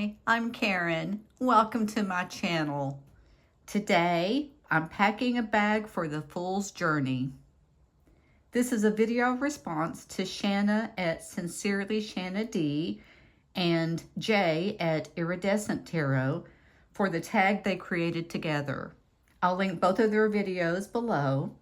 Hi, I'm Karen. Welcome to my channel. Today, I'm packing a bag for the Fool's Journey. This is a video response to Shanna at Sincerely Shanna D and Jay at Iridescent Tarot for the tag they created together. I'll link both of their videos below.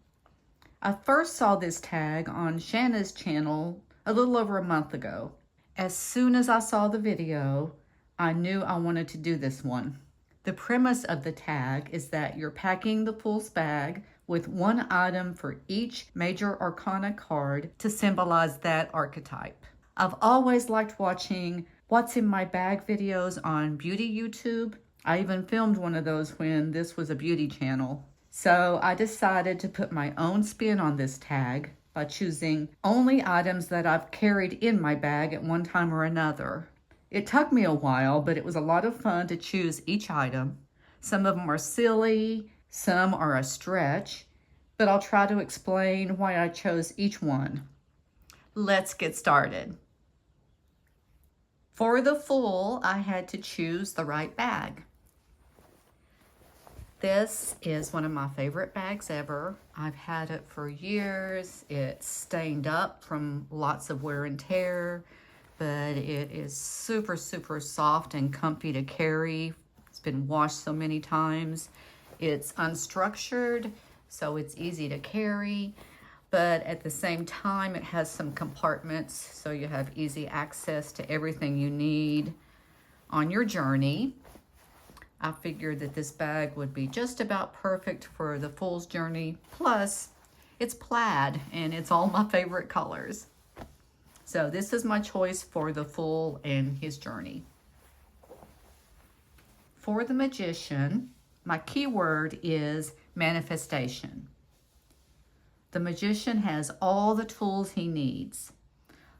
I first saw this tag on Shanna's channel a little over a month ago. As soon as I saw the video, I knew I wanted to do this one. The premise of the tag is that you're packing the Fool's bag with one item for each major arcana card to symbolize that archetype. I've always liked watching What's in My Bag videos on beauty YouTube. I even filmed one of those when this was a beauty channel. So I decided to put my own spin on this tag by choosing only items that I've carried in my bag at one time or another. It took me a while, but it was a lot of fun to choose each item. Some of them are silly, some are a stretch, but I'll try to explain why I chose each one. Let's get started. For the Fool, I had to choose the right bag. This is one of my favorite bags ever. I've had it for years. It's stained up from lots of wear and tear, but it is super, super soft and comfy to carry. It's been washed so many times. It's unstructured, so it's easy to carry, but at the same time, it has some compartments, so you have easy access to everything you need on your journey. I figured that this bag would be just about perfect for the Fool's Journey. Plus, it's plaid and it's all my favorite colors. So this is my choice for the Fool and his journey. For the Magician, my keyword is manifestation. The Magician has all the tools he needs.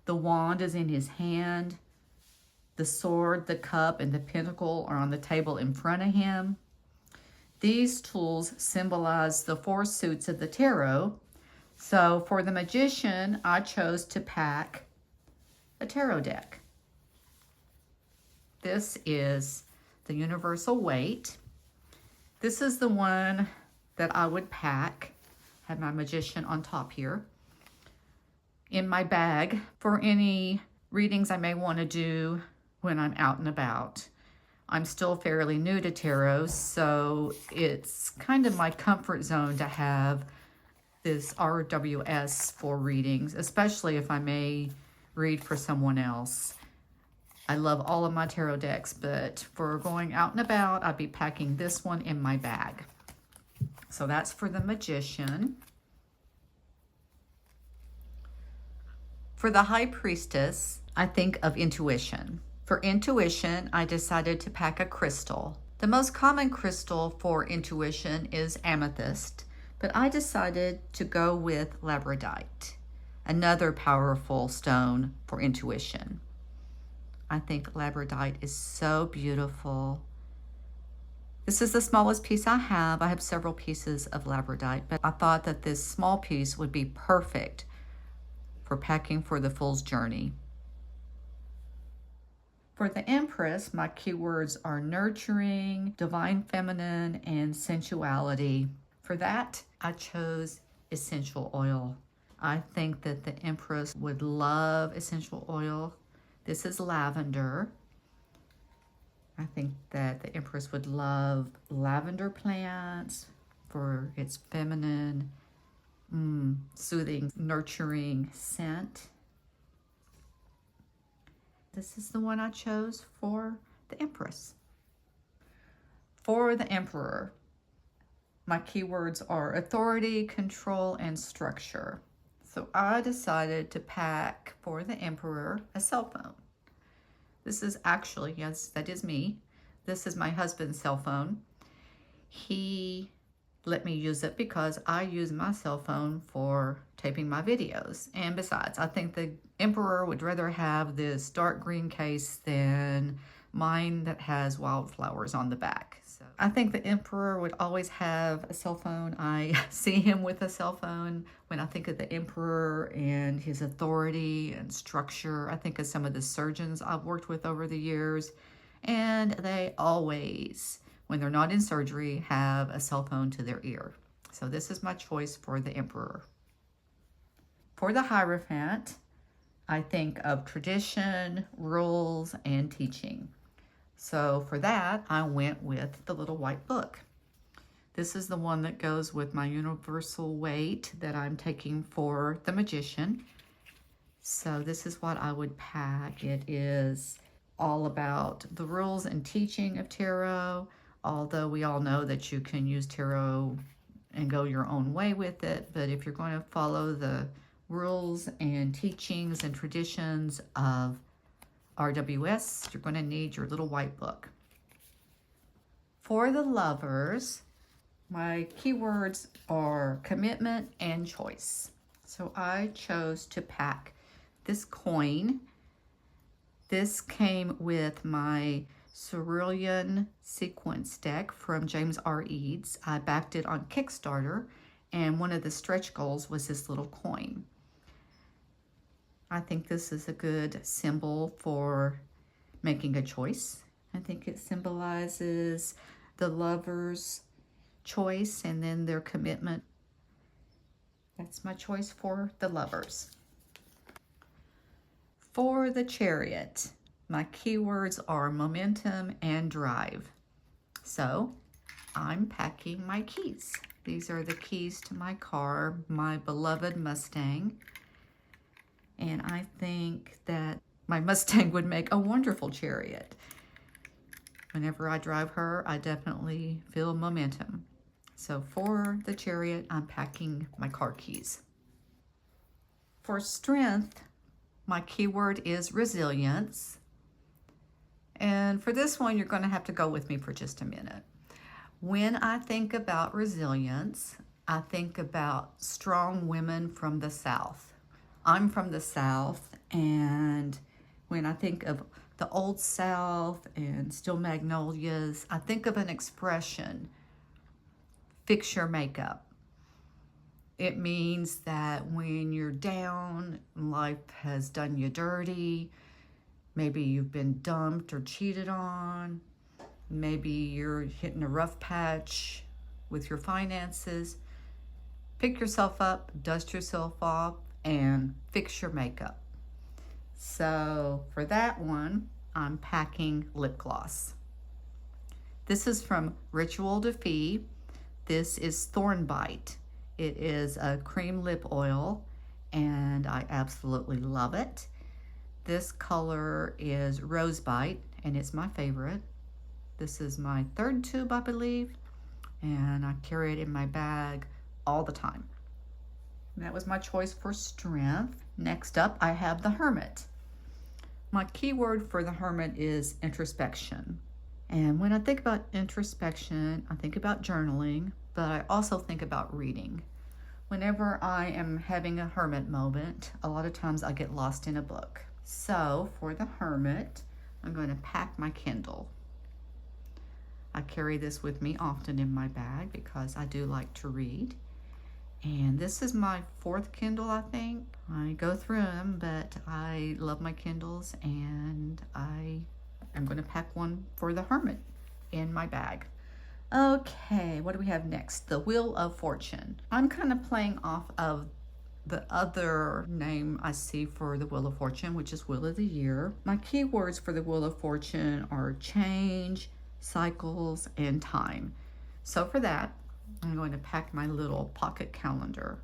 The wand is in his hand. The sword, the cup, and the pentacle are on the table in front of him. These tools symbolize the four suits of the tarot. So for the Magician, I chose to pack a tarot deck. This is the Universal Weight. This is the one that I would pack. Have my Magician on top here. In my bag for any readings I may want to do when I'm out and about. I'm still fairly new to tarot, so it's kind of my comfort zone to have this RWS for readings, especially if I may read for someone else. I love all of my tarot decks, but for going out and about, I'd be packing this one in my bag. So that's for the Magician. For the High Priestess, I think of intuition. For intuition, I decided to pack a crystal. The most common crystal for intuition is amethyst, but I decided to go with labradorite, another powerful stone for intuition. I think labradorite is so beautiful. This is the smallest piece I have. I have several pieces of labradorite, but I thought that this small piece would be perfect for packing for the Fool's Journey. For the Empress, my keywords are nurturing, divine feminine, and sensuality. For that, I chose essential oil. I think that the Empress would love essential oil. This is lavender. I think that the Empress would love lavender plants for its feminine, soothing, nurturing scent. This is the one I chose for the Empress. For the Emperor, my keywords are authority, control, and structure. So I decided to pack for the Emperor a cell phone. This is actually, yes, that is me. This is my husband's cell phone. He let me use it because I use my cell phone for taping my videos. And besides, I think the Emperor would rather have this dark green case than mine that has wildflowers on the back. So I think the Emperor would always have a cell phone. I see him with a cell phone. When I think of the Emperor and his authority and structure, I think of some of the surgeons I've worked with over the years, And they always, when they're not in surgery, have a cell phone to their ear. So this is my choice for the Emperor. For the Hierophant, I think of tradition, rules, and teaching. So for that, I went with the little white book. This is the one that goes with my universal weight that I'm taking for the Magician. So this is what I would pack. It is all about the rules and teaching of tarot, although we all know that you can use tarot and go your own way with it. But if you're going to follow the rules and teachings and traditions of RWS, you're going to need your little white book. For the Lovers, my keywords are commitment and choice. So I chose to pack this coin. This came with my Cerulean sequence deck from James R. Eads. I backed it on Kickstarter, and one of the stretch goals was this little coin. I think this is a good symbol for making a choice. I think it symbolizes the lover's choice and then their commitment. That's my choice for the Lovers. For the Chariot, my keywords are momentum and drive. So I'm packing my keys. These are the keys to my car, my beloved Mustang. And I think that my Mustang would make a wonderful chariot. Whenever I drive her, I definitely feel momentum. So for the Chariot, I'm packing my car keys. For Strength, my keyword is resilience. And for this one, you're going to have to go with me for just a minute. When I think about resilience, I think about strong women from the South. I'm from the South, and when I think of the Old South and steel magnolias, I think of an expression, fix your makeup. It means that when you're down, life has done you dirty, maybe you've been dumped or cheated on, maybe you're hitting a rough patch with your finances, pick yourself up, dust yourself off, and fix your makeup. So for that one, I'm packing lip gloss. This is from Ritual de Fille. This is Thornbite. It is a cream lip oil, and I absolutely love it. This color is Rosebite, and it's my favorite. This is my third tube, I believe, and I carry it in my bag all the time. And that was my choice for Strength. Next up, I have the Hermit. My keyword for the Hermit is introspection. And when I think about introspection, I think about journaling, but I also think about reading. Whenever I am having a hermit moment, a lot of times I get lost in a book. So for the Hermit, I'm going to pack my Kindle. I carry this with me often in my bag because I do like to read. And this is my fourth Kindle, I think. I go through them, but I love my Kindles, and I am going to pack one for the Hermit in my bag. Okay, what do we have next? The Wheel of Fortune. I'm kind of playing off of the other name I see for the Wheel of Fortune, which is Wheel of the Year. My keywords for the Wheel of Fortune are change, cycles, and time. So for that, I'm going to pack my little pocket calendar.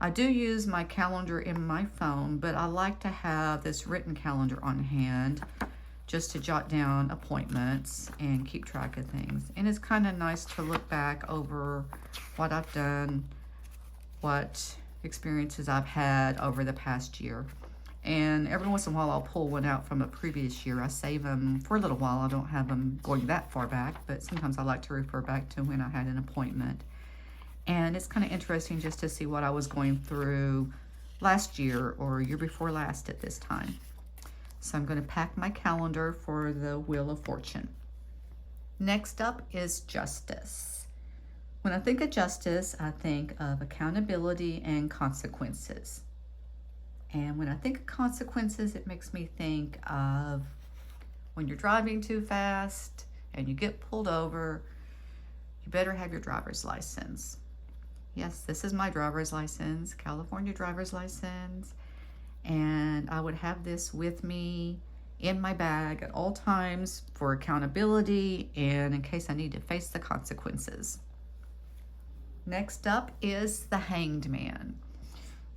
I do use my calendar in my phone, but I like to have this written calendar on hand just to jot down appointments and keep track of things. And it's kind of nice to look back over what I've done, what experiences I've had over the past year. And every once in a while I'll pull one out from a previous year. I save them for a little while. I don't have them going that far back, but sometimes I like to refer back to when I had an appointment. And it's kind of interesting just to see what I was going through last year or year before last at this time. So I'm going to pack my calendar for the Wheel of Fortune. Next up is Justice. When I think of justice, I think of accountability and consequences. And when I think of consequences, it makes me think of when you're driving too fast and you get pulled over, you better have your driver's license. Yes, this is my driver's license, California driver's license. And I would have this with me in my bag at all times for accountability and in case I need to face the consequences. Next up is the Hanged Man.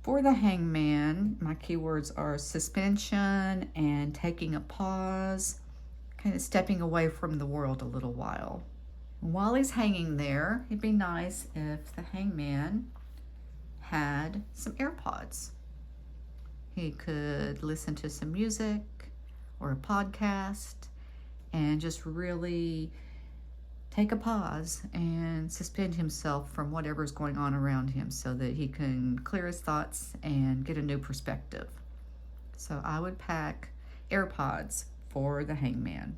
For the Hanged Man, my keywords are suspension and taking a pause, kind of stepping away from the world a little while. And while he's hanging there, it'd be nice if the Hanged Man had some AirPods. He could listen to some music or a podcast and just really take a pause and suspend himself from whatever's going on around him so that he can clear his thoughts and get a new perspective. So I would pack AirPods for the Hanged Man.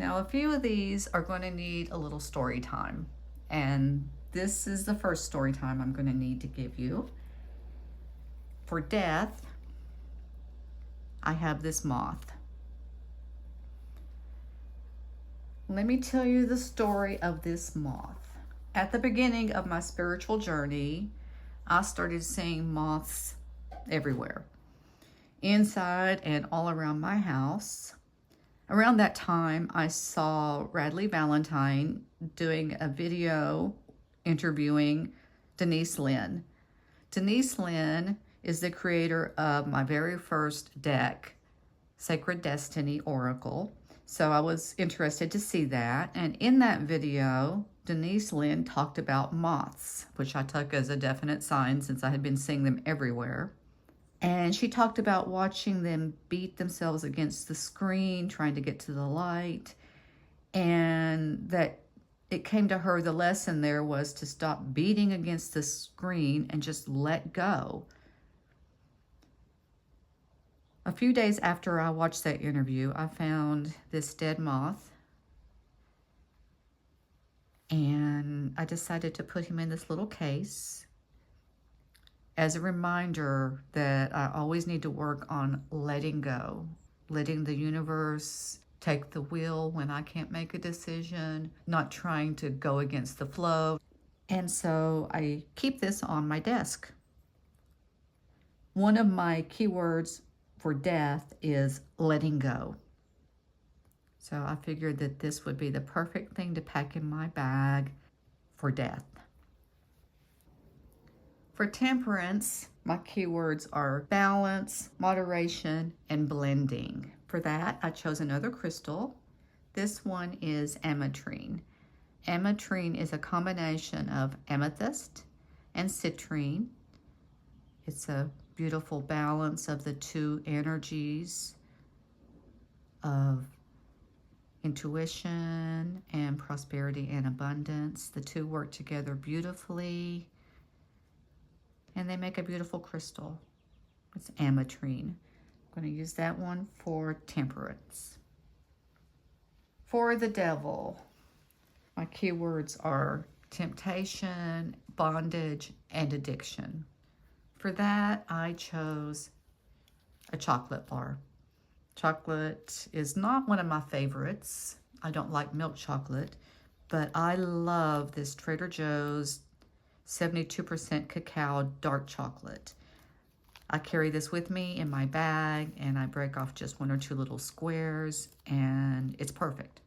Now, a few of these are going to need a little story time, and this is the first story time I'm going to need to give you. For death, I have this moth. Let me tell you the story of this moth. At the beginning of my spiritual journey, I started seeing moths everywhere, inside and all around my house. Around that time, I saw Radley Valentine doing a video interviewing Denise Lynn. Denise Lynn is the creator of my very first deck, Sacred Destiny Oracle. So I was interested to see that. And in that video, Denise Lynn talked about moths, which I took as a definite sign since I had been seeing them everywhere. And she talked about watching them beat themselves against the screen, trying to get to the light. And that it came to her, the lesson there was to stop beating against the screen and just let go. A few days after I watched that interview, I found this dead moth. And I decided to put him in this little case as a reminder that I always need to work on letting go, letting the universe take the wheel when I can't make a decision, not trying to go against the flow. And so I keep this on my desk. One of my keywords for death is letting go. So I figured that this would be the perfect thing to pack in my bag for death. For temperance, my keywords are balance, moderation, and blending. For that, I chose another crystal. This one is ametrine. Ametrine is a combination of amethyst and citrine. It's a beautiful balance of the two energies of intuition and prosperity and abundance. The two work together beautifully, and they make a beautiful crystal. It's ametrine. I'm going to use that one for temperance. For the devil, my keywords are temptation, bondage, and addiction. For that, I chose a chocolate bar. Chocolate is not one of my favorites. I don't like milk chocolate, but I love this Trader Joe's 72% cacao dark chocolate. I carry this with me in my bag, and I break off just one or two little squares, and it's perfect.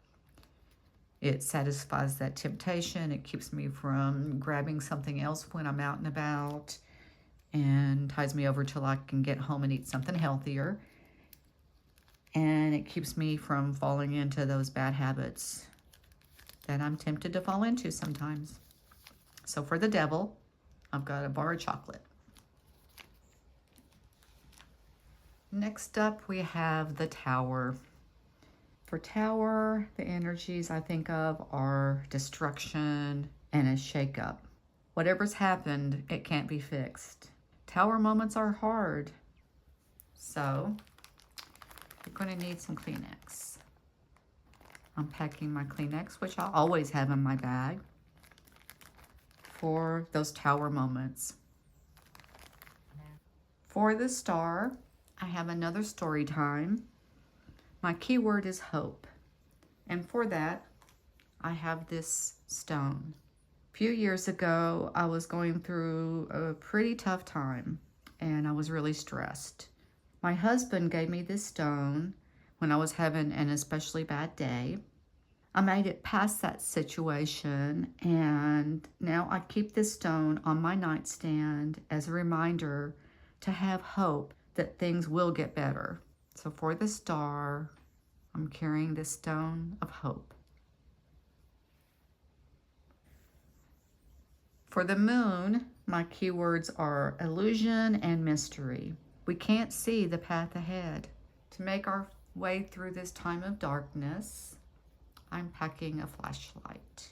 It satisfies that temptation. It keeps me from grabbing something else when I'm out and about, and ties me over till I can get home and eat something healthier. And it keeps me from falling into those bad habits that I'm tempted to fall into sometimes. So for the devil, I've got a bar of chocolate. Next up, we have the Tower. For Tower, the energies I think of are destruction and a shakeup. Whatever's happened, it can't be fixed. Tower moments are hard. So you're going to need some Kleenex. I'm packing my Kleenex, which I always have in my bag, for those tower moments. For the star, I have another story time. My keyword is hope. And for that, I have this stone. A few years ago, I was going through a pretty tough time and I was really stressed. My husband gave me this stone when I was having an especially bad day. I made it past that situation, and now I keep this stone on my nightstand as a reminder to have hope that things will get better. So for the star, I'm carrying this stone of hope. For the moon, my keywords are illusion and mystery. We can't see the path ahead. To make our way through this time of darkness, I'm packing a flashlight.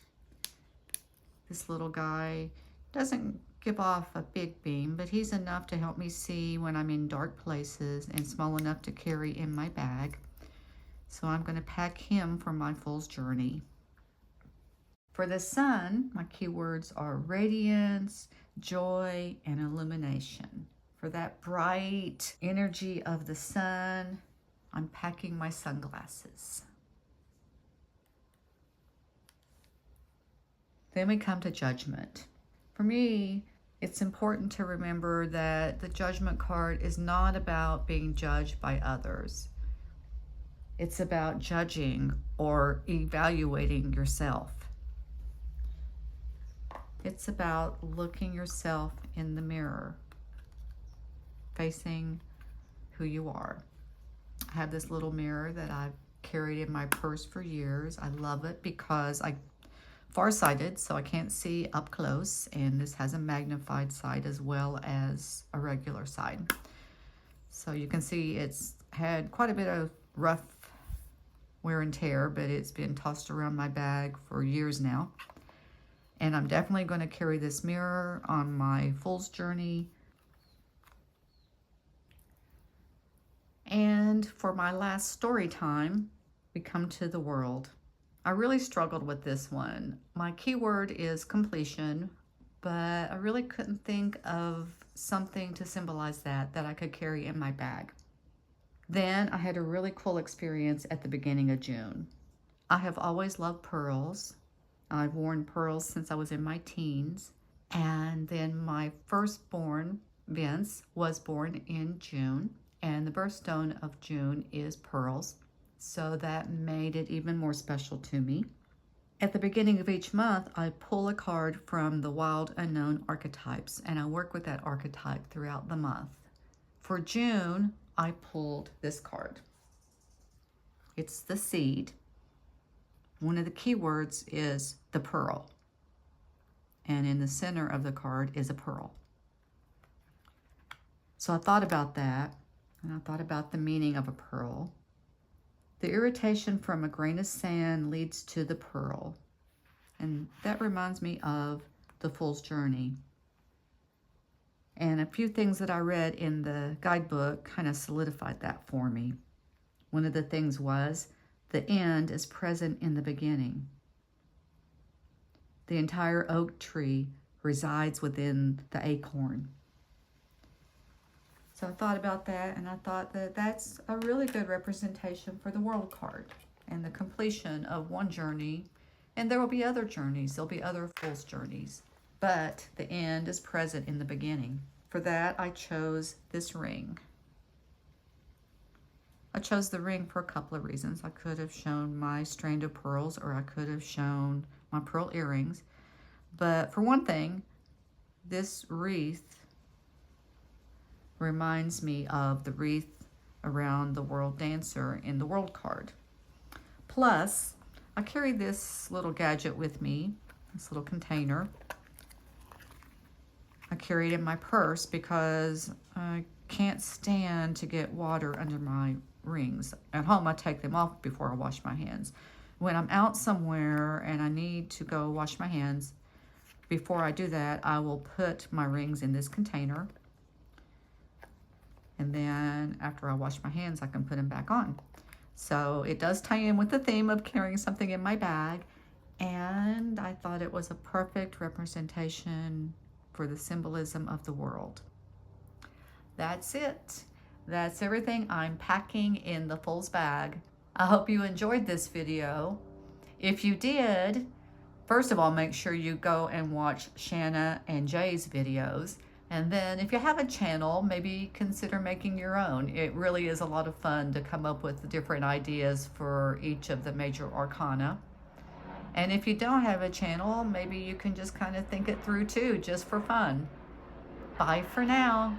This little guy doesn't give off a big beam, but he's enough to help me see when I'm in dark places and small enough to carry in my bag. So I'm going to pack him for my fool's journey. For the sun, my keywords are radiance, joy, and illumination. For that bright energy of the sun, I'm packing my sunglasses. Then we come to judgment. For me, it's important to remember that the judgment card is not about being judged by others. It's about judging or evaluating yourself. It's about looking yourself in the mirror, facing who you are. I have this little mirror that I've carried in my purse for years. I love it because I'm farsighted, so I can't see up close, and this has a magnified side as well as a regular side. So you can see it's had quite a bit of rough wear and tear, but it's been tossed around my bag for years now. And I'm definitely going to carry this mirror on my fool's journey. And for my last story time, we come to the world. I really struggled with this one. My keyword is completion, but I really couldn't think of something to symbolize that I could carry in my bag. Then I had a really cool experience at the beginning of June. I have always loved pearls. I've worn pearls since I was in my teens. And then my firstborn, Vince, was born in June. And the birthstone of June is pearls. So that made it even more special to me. At the beginning of each month, I pull a card from the Wild Unknown archetypes, and I work with that archetype throughout the month. For June, I pulled this card. It's the seed. One of the keywords is the pearl. And in the center of the card is a pearl. So I thought about that, and I thought about the meaning of a pearl. The irritation from a grain of sand leads to the pearl. And that reminds me of the Fool's Journey. And a few things that I read in the guidebook kind of solidified that for me. One of the things was, the end is present in the beginning. The entire oak tree resides within the acorn. So I thought about that, and I thought that that's a really good representation for the world card and the completion of one journey. And there will be other journeys. There'll be other fool's journeys. But the end is present in the beginning. For that, I chose this ring. I chose the ring for a couple of reasons. I could have shown my strand of pearls, or I could have shown my pearl earrings. But for one thing, this wreath reminds me of the wreath around the world dancer in the world card. Plus, I carry this little gadget with me, this little container. I carry it in my purse because I can't stand to get water under my rings. At home, I take them off before I wash my hands. When I'm out somewhere and I need to go wash my hands, before I do that, I will put my rings in this container. And then after I wash my hands, I can put them back on. So it does tie in with the theme of carrying something in my bag. And I thought it was a perfect representation for the symbolism of the world. That's it. That's everything I'm packing in the Fool's bag I hope you enjoyed this video. If you did, first of all, make sure you go and watch Shanna and Jay's videos. And then if you have a channel, maybe consider making your own. It really is a lot of fun to come up with different ideas for each of the major arcana. And if you don't have a channel, maybe you can just kind of think it through too, just for fun. Bye for now.